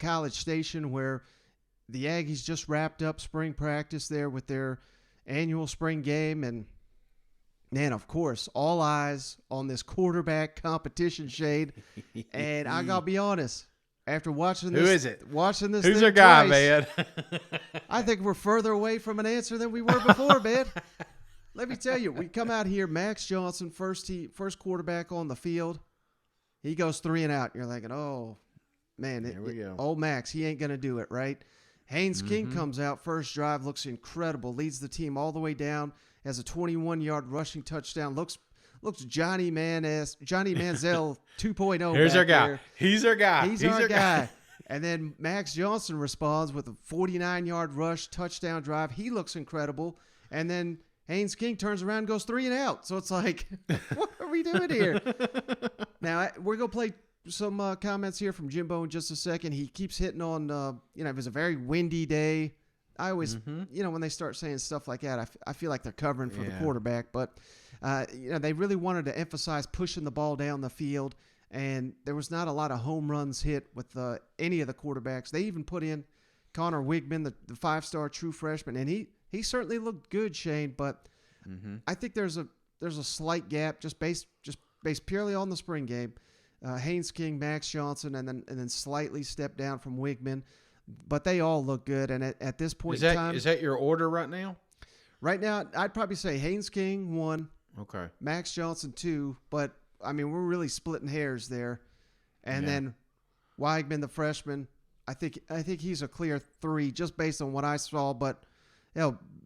College Station, where the Aggies just wrapped up spring practice there with their annual spring game. And, man, of course, all eyes on this quarterback competition, Shade. And I got to be honest, after watching this. Who is it? Watching this Who's thing their guy, twice, man? I think we're further away from an answer than we were before, man. Let me tell you, we come out here, Max Johnson, first quarterback on the field. He goes 3 and out. You're thinking, oh, man, Here we go. old Max, he ain't going to do it, right? Haynes King comes out, first drive, looks incredible, leads the team all the way down, has a 21-yard rushing touchdown, looks Johnny Manziel 2.0. Here's our guy. there. He's our guy. He's our guy. And then Max Johnson responds with a 49-yard rush touchdown drive. He looks incredible. And then Haynes King turns around and goes 3 and out. So it's like, what are we doing here? Now, we're going to play some comments here from Jimbo in just a second. He keeps hitting on, it was a very windy day. I always, when they start saying stuff like that, I feel like they're covering for the quarterback. But, they really wanted to emphasize pushing the ball down the field. And there was not a lot of home runs hit with any of the quarterbacks. They even put in Connor Wigman, the 5-star true freshman, and he certainly looked good, Shane. But I think there's a slight gap just based purely on the spring game. Haynes King, Max Johnson, and then slightly step down from Wigman, but they all look good. And at this point in time, is that your order right now? Right now, I'd probably say Haynes King 1, Okay, Max Johnson 2, but I mean we're really splitting hairs there. And then Wigman, the freshman, I think he's a clear 3 just based on what I saw, but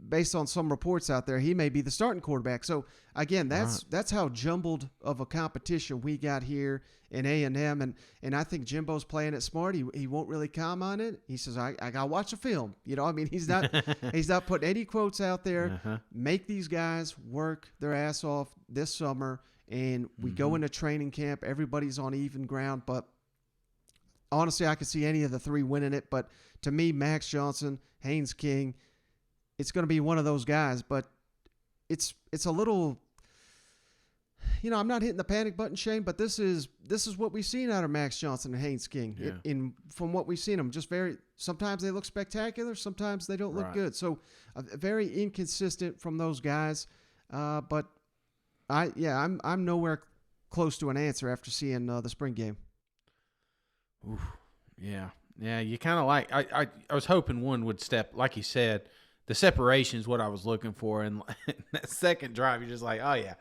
based on some reports out there, he may be the starting quarterback. So again, that's how jumbled of a competition we got here in A&M, and I think Jimbo's playing it smart. He won't really comment on it. He says, I gotta watch the film. He's not putting any quotes out there. Make these guys work their ass off this summer, and we go into training camp. Everybody's on even ground, but honestly, I could see any of the 3 winning it. But to me, Max Johnson, Haynes King, it's going to be one of those guys, but it's a little, I'm not hitting the panic button, Shane, but this is what we've seen out of Max Johnson and Haynes King. Yeah. From what we've seen them, sometimes they look spectacular, sometimes they don't look Right. good. So very inconsistent from those guys. But I'm nowhere close to an answer after seeing the spring game. Oof. Yeah. You kind of like. I was hoping one would step, like you said. The separation is what I was looking for. And that second drive, you're just like, oh, yeah,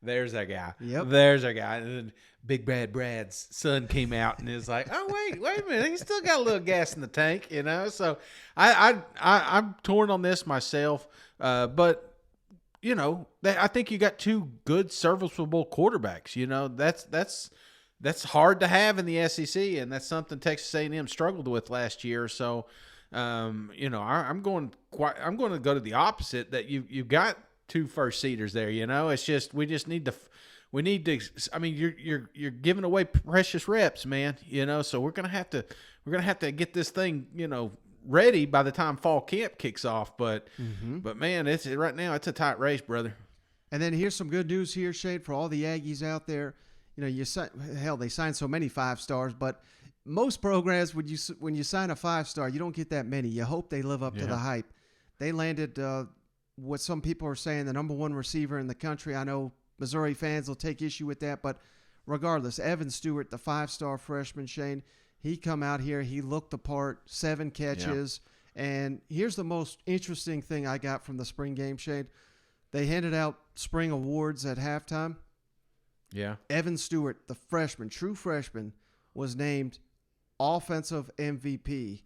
there's that guy. Yep. There's our guy. And then Big Bad Brad's son came out and is like, oh, wait a minute. He's still got a little gas in the tank, So I'm torn on this myself. But, I think you got 2 good, serviceable quarterbacks. That's hard to have in the SEC, and that's something Texas A&M struggled with last year. So, I'm going to go to the opposite, that you've got 2 first-seeders there. It's just we need to. I mean, you're giving away precious reps, man. So we're gonna have to get this thing ready by the time fall camp kicks off. But man, right now it's a tight race, brother. And then here's some good news here, Shade, for all the Aggies out there. They signed so many 5-stars, but most programs, when you sign a 5-star, you don't get that many. You hope they live up to the hype. They landed what some people are saying, the number 1 receiver in the country. I know Missouri fans will take issue with that, but regardless, Evan Stewart, the 5-star freshman, Shane, he come out here, he looked the part, 7 catches. Yeah. And here's the most interesting thing I got from the spring game, Shane. They handed out spring awards at halftime. Yeah. Evan Stewart, the freshman, true freshman, was named offensive MVP.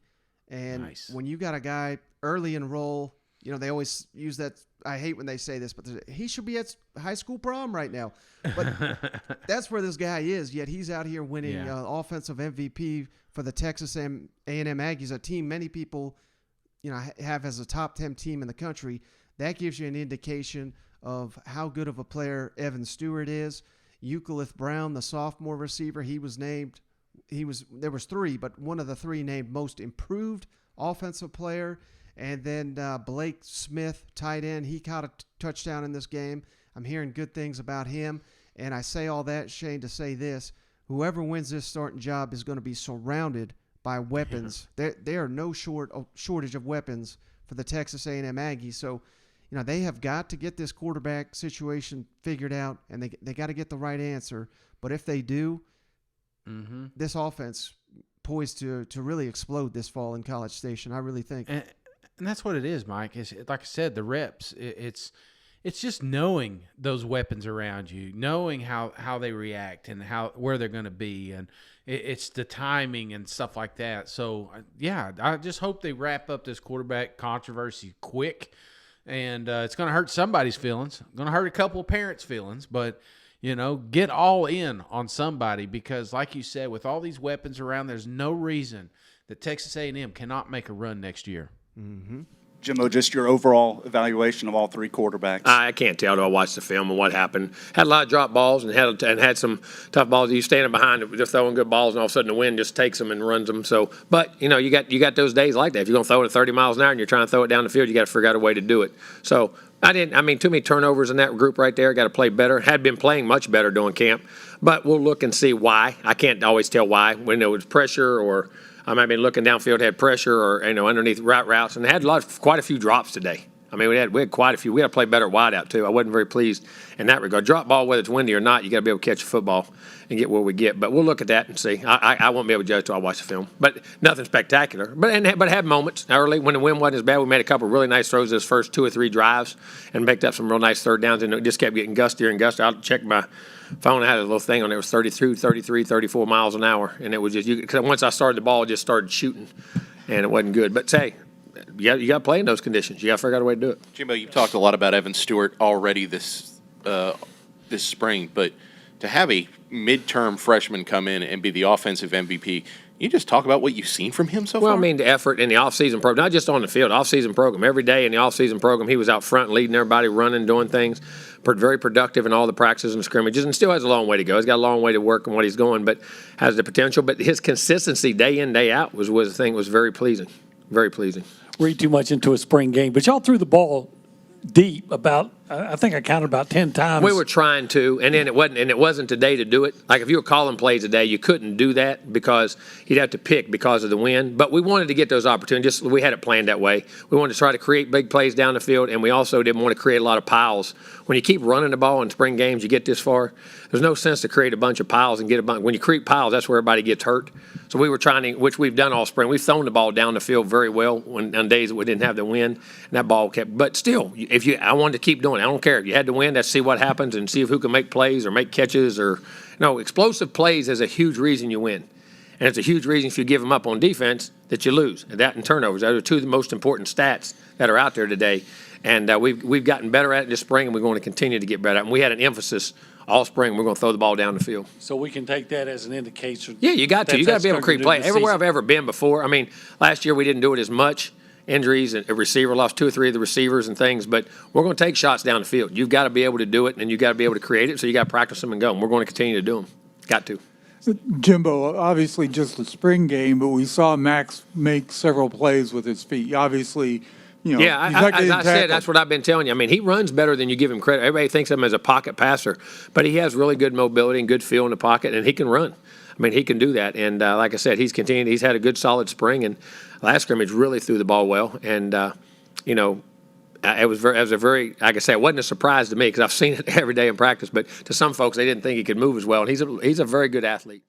And nice. When you got a guy early enroll, they always use that. I hate when they say this, but he should be at high school prom right now. But that's where this guy is, yet he's out here winning offensive MVP for the Texas A&M Aggies, a team many people have as a top 10 team in the country. That gives you an indication of how good of a player Evan Stewart is. Euclid Brown, the sophomore receiver, he was named. There was 3, but one of the 3 named most improved offensive player. And then Blake Smith, tight end, he caught a touchdown in this game. I'm hearing good things about him. And I say all that, Shane, to say this: whoever wins this starting job is going to be surrounded by weapons. There are no shortage of weapons for the Texas A&M Aggies. So, they have got to get this quarterback situation figured out, and they got to get the right answer. But if they do, this offense poised to really explode this fall in College Station. I really think. And that's what it is, Mike. It's, like I said, the reps. It's just knowing those weapons around you, knowing how they react and where they're going to be, and it's the timing and stuff like that. So, yeah, I just hope they wrap up this quarterback controversy quick. And it's going to hurt somebody's feelings. Going to hurt a couple of parents' feelings, but get all in on somebody because, like you said, with all these weapons around, there's no reason that Texas A&M cannot make a run next year. Mm-hmm. Jimbo, just your overall evaluation of all three quarterbacks. I can't tell till I watched the film and what happened. Had a lot of drop balls and had some tough balls. You standing behind it, just throwing good balls, and all of a sudden the wind just takes them and runs them. So, but you got those days like that. If you're gonna throw it at 30 miles an hour and you're trying to throw it down the field, you got to figure out a way to do it. So too many turnovers in that group right there. Got to play better. Had been playing much better during camp, but we'll look and see why. I can't always tell why. When there was pressure or I might have been looking downfield, had pressure, or underneath routes, and they had quite a few drops today. I mean, we had quite a few. We had to play better wide out too. I wasn't very pleased in that regard. Drop ball, whether it's windy or not, you got to be able to catch a football and get where we get. But we'll look at that and see. I won't be able to judge till I watch the film. But nothing spectacular. But had moments early when the wind wasn't as bad. We made a couple of really nice throws those first 2 or 3 drives and picked up some real nice third downs, and it just kept getting gustier and gustier. I'll check my phone. I had a little thing on it. It was 32, 33, 34 miles an hour, and it was just because once I started the ball, it just started shooting, and it wasn't good. But say, you got to play in those conditions. You got to figure out a way to do it. Jimbo, you've talked a lot about Evan Stewart already this spring, but to have a midterm freshman come in and be the offensive MVP, you just talk about what you've seen from him so far? Well, I mean, the effort in the offseason program, not just on the field, offseason program. Every day in the offseason program, he was out front leading everybody, running, doing things. Very productive in all the practices and scrimmages, and still has a long way to go. He's got a long way to work on what he's going, but has the potential. But his consistency day in, day out was the thing was very pleasing. Very pleasing. Read too much into a spring game, but y'all threw the ball deep about, I think I counted about 10 times. We were trying to, and then it wasn't today to do it. Like if you were calling plays today, you couldn't do that because you'd have to pick because of the wind. But we wanted to get those opportunities. We had it planned that way. We wanted to try to create big plays down the field, and we also didn't want to create a lot of piles. When you keep running the ball in spring games, you get this far, there's no sense to create a bunch of piles and get a bunch. When you create piles, that's where everybody gets hurt. So we were trying to, which we've done all spring. We've thrown the ball down the field very well on days that we didn't have the wind, and that ball kept. But still, I wanted to keep doing it. I don't care if you had the wind. Let's see what happens and see who can make plays or make catches or explosive plays is a huge reason you win, and it's a huge reason if you give them up on defense that you lose. And that and turnovers. Those are two of the most important stats that are out there today, and we've gotten better at it this spring, and we're going to continue to get better at it. And we had an emphasis all spring. We're going to throw the ball down the field. So we can take that as an indication. Yeah, you got to. You got to be able to create play. Everywhere I've ever been before. I mean, last year we didn't do it as much. Injuries, and a receiver lost 2 or 3 of the receivers and things, but we're going to take shots down the field. You've got to be able to do it, and you've got to be able to create it, so you got to practice them and go. And we're going to continue to do them. Got to. Jimbo, obviously just a spring game, but we saw Max make several plays with his feet. Obviously, Yeah, as I said, that's what I've been telling you. I mean, he runs better than you give him credit. Everybody thinks of him as a pocket passer, but he has really good mobility and good feel in the pocket, and he can run. I mean, he can do that. And like I said, he's continued. He's had a good, solid spring, and last scrimmage really threw the ball well. And, it was a very, like I said, it wasn't a surprise to me because I've seen it every day in practice. But to some folks, they didn't think he could move as well. And he's a very good athlete.